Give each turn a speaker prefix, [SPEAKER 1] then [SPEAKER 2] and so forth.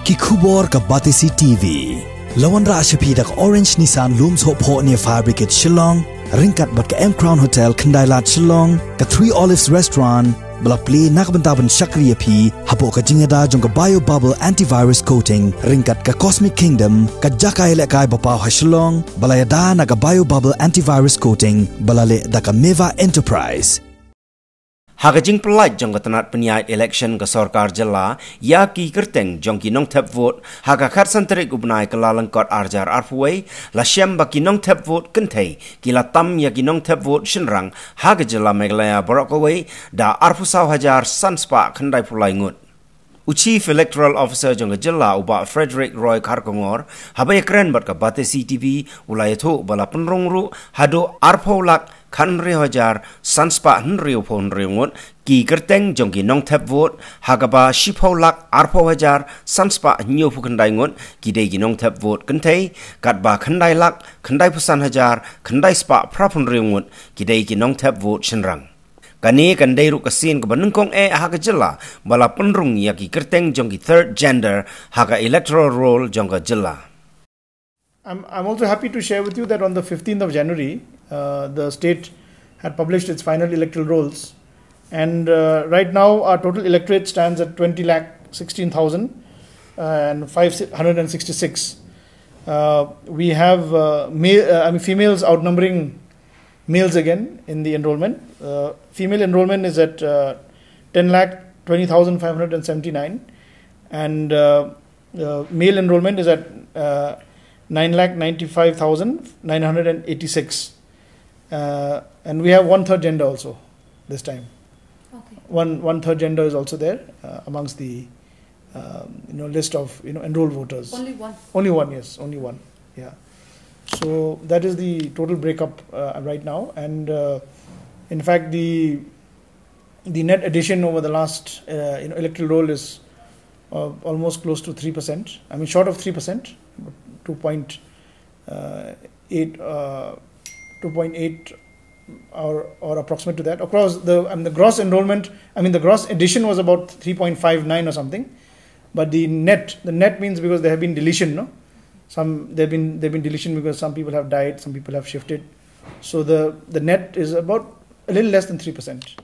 [SPEAKER 1] ki khubor ka Batisi TV. Lawan ra ashapi dak Orange Nissan looms ho pho near Fabricate Shillong, ringkat bat ka M Crown Hotel Kynthei Lat Shillong, ka Three Olives Restaurant, bala play nakbantaban Shakriya P, hapo ka jingada jong ka Bio Bubble Antivirus Coating, ringkat ka Cosmic Kingdom, ka Jakai Lekai Bapaw ha Shillong, bala yada na ka Bio Bubble Antivirus Coating, bala le da ka Meva Enterprise.
[SPEAKER 2] Hagajing pelaj jong ketenat penyait election ke Sarkar Jela ya ki kerteng jong ki Nongthep vote haga kharsan terik ubnai kelalengkot arjar arfuai la syam baki Nongthep vote Kynthei ki la tam ya ki Nongthep vote Shynrang haga Jela Meghalaya Borokawai da arfusau hajar sanspa Kynthei pulai Ngut. Chief Electoral Officer jong Jela uba Frederick Roy Karkongor habai keren bat ka Batisi TV ulayatho bala penrongru hado arpolak Khanri hajar sanspa Henrio pon reungut ki kerteng jong ki Nongthep vote hagaba shipolak arpo hajar sanspa nyo pu Kynthei ngut ki dei ki Nongthep vote Kynthei katba Kynthei lak Kynthei pusan hajar Kynthei spa prapun reungut ki dei ki Nongthep vote Shynrang. Kani kandai ru kasin ke benengkong haga Jela bala penrung ya ki kerteng jong ki third gender haga electoral roll jong ka Jela.
[SPEAKER 3] I'm also happy to share with you that on the 15th of January, the state had published its final electoral rolls, and right now our total electorate stands at 20,16,566. We have females outnumbering males again in the enrollment. Female enrollment is at 10,20,579, and male enrollment is at 9,95,986. And we have one-third gender also this time.
[SPEAKER 4] Okay.
[SPEAKER 3] One-third gender is also there amongst the list of enrolled voters.
[SPEAKER 4] Only one.
[SPEAKER 3] Only one, yes, only one. Yeah. So that is the total breakup right now, and in fact the net addition over the last electoral roll is almost close to 3%. I mean, short of 3%, 2.8 or approximate to that. Across the gross enrollment, the gross addition was about 3.59 or something, but the net means because there have been deletion, no. They've been deletion because some people have died, some people have shifted. So the net is about a little less than 3%.